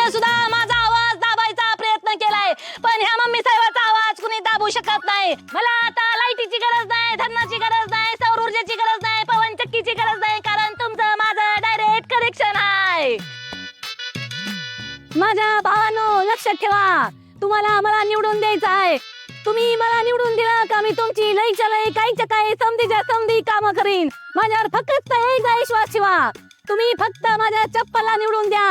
साहेबांनी सुद्धा माझा आवाज दाबायचा प्रयत्न केलाय, पण ह्या मम्मी साहेबाचा आवाज कुणी दाबू शकत नाही. मला आता लाईटीची गरज नाही, धरणाची गरज नाही, सौर ऊर्जेची गरज नाही, पवन चक्कीची गरज नाही, कारण तुमचं माझं डायरेक्ट कनेक्शन आहे. माझ्या भावांनो, लक्षात ठेवा, तुम्हाला मला निवडून द्यायचं आहे. तुम्ही मला निवडून दिलं का मी तुमची लईच्या लई काहीच्या काही समधीच्या समधी कामं करीन. माझ्यावर फक्त एकदा विश्वास ठेवा. तुम्ही फक्त माझ्या चप्पलला निवडून द्या,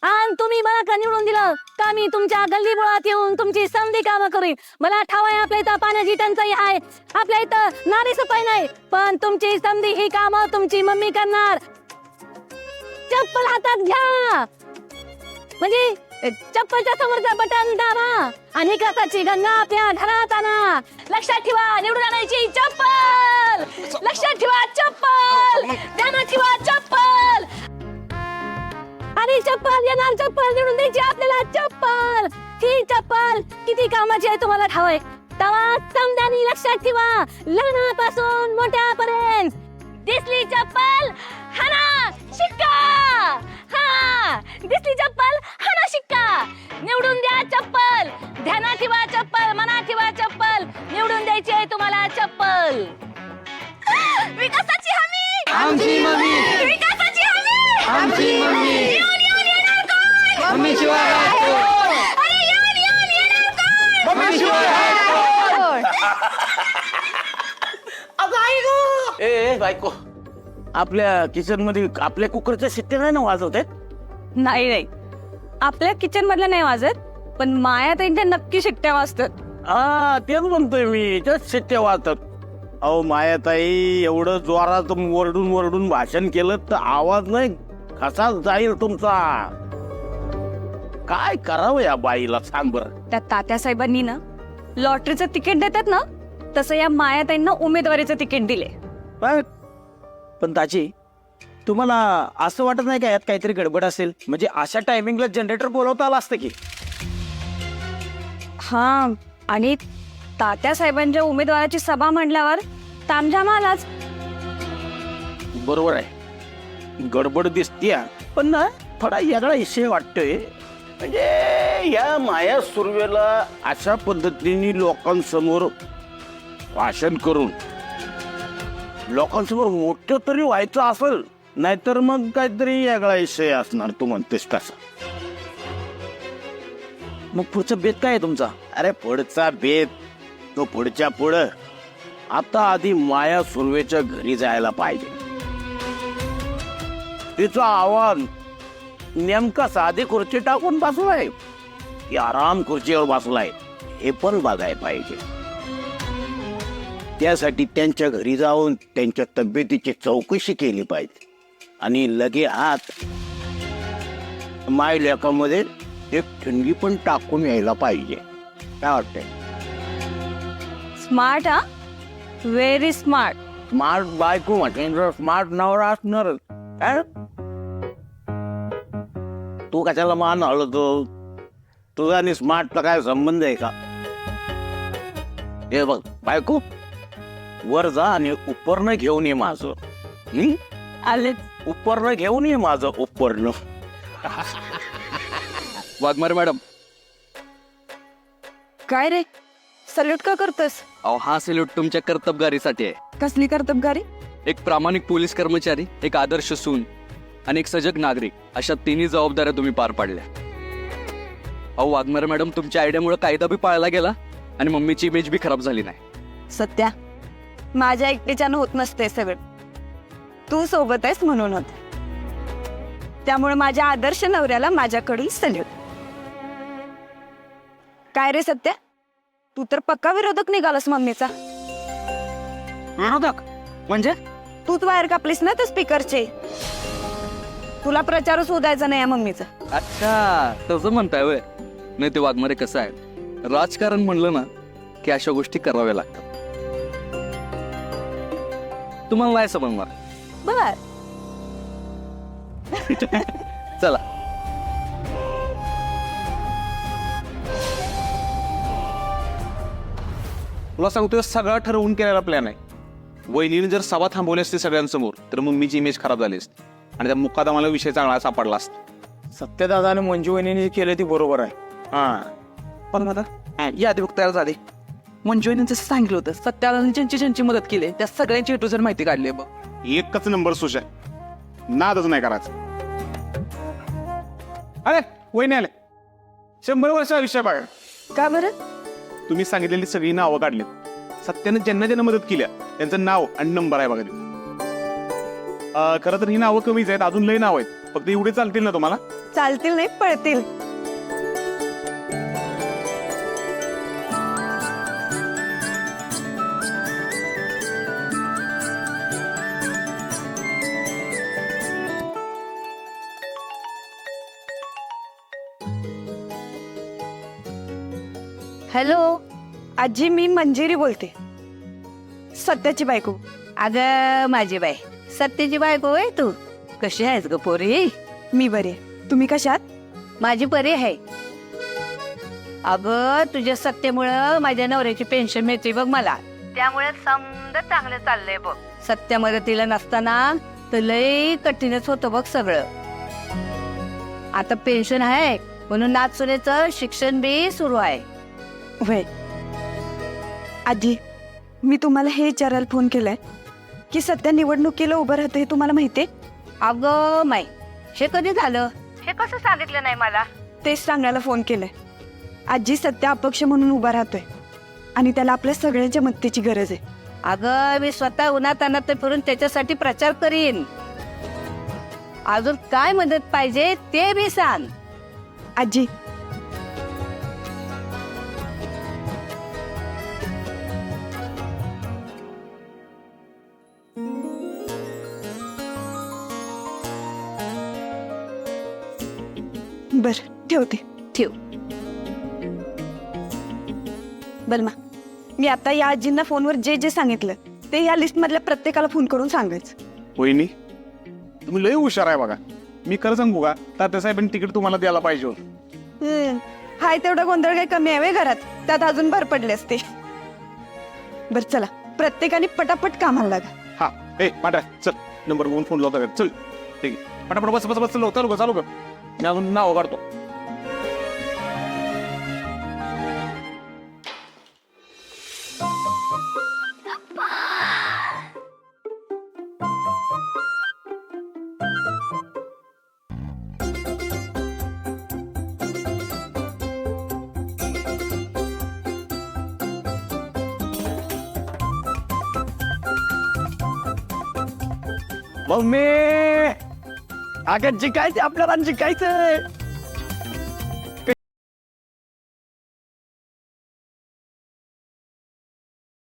आणि तुम्ही मला का निवडून दिलं का मी तुमच्या गल्ली बोळात येऊन तुमची समधी कामं करीन. मला ठाव आहे आपल्या इथं पाण्याची टंचाई आहे, आपल्या इथं नारी सफाई नाही, पण तुमची समधी ही कामं तुमची मम्मी करणार. चप्पल हातात घ्या, म्हणजे चप्पलच्या समोरचा बटन दाबा आणि कसाची गंगा आपल्या घरात आणा. लक्षात ठेवा, निवडून आणायची चप्पल. लक्षात ठेवा, चप्पल ध्यानात ठेवा, चप्पल. आणि चप्पल येणार, चप्पल निवडून द्यायची आपल्याला. चप्पल, ही चप्पल किती कामाची आहे तुम्हाला ठाव आहे. तवा समजानी लक्षात ठेवा, लहानापासून मोठ्यापर्यंत. दिसली चप्पल हाना शिक्का. हा, दिसली चप्पल हाना शिक्का. निवडून द्या चप्पल. ध्यानात ठेवा चप्पल, मनात ठेवा चप्पल. निवडून द्यायची आहे तुम्हाला चप्पल. विकासाची हमी आमची मम्मी, विकासाची हमी आमची मम्मी. येऊन येणार कोण? मम्मी शिवाय अरे येऊन येणार कोण? मम्मी शिवाय ए बायको, आपल्या किचन मध्ये आपल्या कुकरच्या शिट्ट्या नाही ना वाजवत आहेत? नाही नाही, आपल्या किचन मधल्या नाही वाजत, पण माया त्यांच्या नक्की शिट्ट्या वाजतात. हा, तेच म्हणतोय मी, त्याच शिट्ट्या वाजतात. अहो मायाताई, एवढं जोरात वरडून वरडून भाषण केलं तर आवाज नाही कसा जाईल तुमचा. काय करावं या बाईला, सांग बरं. त्या तात्या साहेबांनी ना लॉटरीचं तिकीट देतात ना, तसं या मायाताईंना उमेदवारीचं तिकीट दिले. पण ताजी, तुम्हाला असं वाटत नाही का यात काहीतरी गडबड असेल? म्हणजे अशा टायमिंगला जनरेटर बोलवता आलं असतं की. हा, आणि तात्या साहेबांच्या उमेदवाराची सभा म्हणल्यावर तामझाम आलाच. बरोबर आहे, गडबड दिसतीय, पण ना थोडा वेगळा विषय वाटतोय. म्हणजे या माया सुर्वेला अशा पद्धतीने लोकांसमोर भाषण करून लोकांसमोर मोठं तरी व्हायचं असेल, नाहीतर मग काहीतरी वेगळा विषय असणार. तू म्हणतेस तसा. मग पुढचा बेत काय आहे तुमचा? अरे पुढचा बेत तो पुढच्या पुढं. आता आधी माया सुर्वेच्या घरी जायला पाहिजे. तिचा आवाज नेमका साधी खुर्ची टाकून बसलाय की आराम खुर्चीवर बसलाय हे पण बघायला पाहिजे. त्यासाठी त्यांच्या घरी जाऊन त्यांच्या तब्येतीची चौकशी केली पाहिजे आणि लगे आत माय लेकामध्ये एक ठिणगी पण टाकून यायला पाहिजे. काय वाटतंय? स्मार्ट, हा, व्हेरी स्मार्ट. स्मार्ट बायको म्हटल्यानंतर स्मार्ट नवरा असणार. काय तू कशाला मान हळतो? तुझा आणि स्मार्टचा काय संबंध आहे का? हे बघ बायको, वर जा आणि उपरनं घेऊन ये माझं. आले. उपरनं घेऊन ये माझं, उपरनं. वाघमारे मॅडम, काय रे, सल्यूट का करतोस? अहो हा सल्यूट तुमच्या कर्तबगारीसाठी आहे. कसली कर्तबगारी? एक प्रामाणिक पोलीस कर्मचारी, एक आदर्श सून आणि एक सजग नागरिक, अशा तिन्ही जबाबदाऱ्या तुम्ही पार पाडल्या. अहो वाघमारे मॅडम, तुमच्या आयडियामुळे कायदा बी पाळला गेला आणि मम्मीची इमेज बी खराब झाली नाही. सत्या, माझ्या एकटीच्यानं होत नसते सगळं, तू सोबत आहेस म्हणून होत. त्यामुळे माझ्या आदर्श नवऱ्याला माझ्याकडून सल्यूट. काय रे सत्या, तू तर पक्का विरोधक निघालास मम्मीचा. विरोधक म्हणजे? तूच वायर कापलीस ना त्या स्पीकरचे. तुला प्रचारच शोधायचा नाही या मम्मीचा. अच्छा, तसं म्हणताय वय. नाही ते वाघमारे, कसं आहे, राजकारण म्हणलं ना की अशा गोष्टी कराव्या लागतात. तुम्हाला नाही समजणार. बर, चला. तुला सांगतोय, सगळा ठरवून केलेला प्लॅन आहे. वहिनीने जर सभा थांबवली असती सगळ्यांसमोर, तर मग मीची इमेज खराब झाली असती आणि त्या मुकादमाला विषय चांगला सापडला असता. सत्यदादा आणि मंजू वहिनी जे केलं ते बरोबर आहे. हा पण मला यादी बघ तयार झाली. मंजुळीने जसं सांगितलं होतं सत्याला ज्यांची मदत केली त्या सगळ्यांची A to Z माहिती काढली बघ. एकच नंबर सुश आहे, नादच नाही करायचं. अरे वहिनी आले, 100 वर्ष आयुष्य बघा. का बरं? तुम्ही सांगितलेली सगळी नावं काढलीत. सत्यानं ज्यांना मदत केल्या त्यांचं नाव आणि नंबर आहे बघा ते. खरं तर ही नावं कमीच आहेत, अजून लई नाव आहेत. फक्त एवढे चालतील ना तुम्हाला? चालतील नाही पळतील. हॅलो आजी, मी मंजिरी बोलते, सत्याची बायको. अगं माझी बाई, सत्याची बायको आहे तू. कशी आहेस ग पोरी? मी बरे, तुम्ही कशात? माझी परी आहे. अगं तुझ्या सत्तेमुळं माझ्या नवऱ्याची पेन्शन मिळते बघ मला. त्यामुळे समजा चांगलं चाललंय बघ. सत्या मदतीला नसताना तर लय कठीणच होतं बघ सगळं. आता पेन्शन आहे म्हणून नाचुनेचं शिक्षण बी सुरू आहे. होय आजी, मी तुम्हाला हे विचारायला फोन केलाय की सत्या निवडणुकीला उभं राहतं हे तुम्हाला माहितीये? अगं माई, हे कधी झालं? हे कसं सांगितलं नाही मला? तेच सांगायला फोन केलाय. आजी, सत्या अपक्ष म्हणून उभा राहतोय आणि त्याला आपल्या सगळ्यांच्या मदतीची गरज आहे. अगं मी स्वतः उन्हातानात फिरून त्याच्यासाठी प्रचार करीन. अजून काय मदत पाहिजे ते बी सांग. आजी, बर ठेवते. ठेव. बलमा, मी आता या आजींना फोनवर जे जे सांगितलं ते या लिस्ट मधल्या प्रत्येकाला फोन करून सांगायचं. वहिनी तुम्ही लय हुशार आहे बघा. मी खरं सांगू का, तात्यासाहेबांनी तिकीट तुम्हाला द्यायला पाहिजे होतं. हाय तेवढा गोंधळ काही कमी आहे घरात, त्यात अजून भर पडले असते. बर चला, प्रत्येकाने पटापट कामाला लागा. हा ए पांढरा चल, नंबर बघून फोन लावता का? चल ठीक आहे, पटापट बस बस बस, चालू का चालू का, मी अजून नाव काढतो. मम्मी, अगं जिंकायचं आपल्याला, जिंकायचं.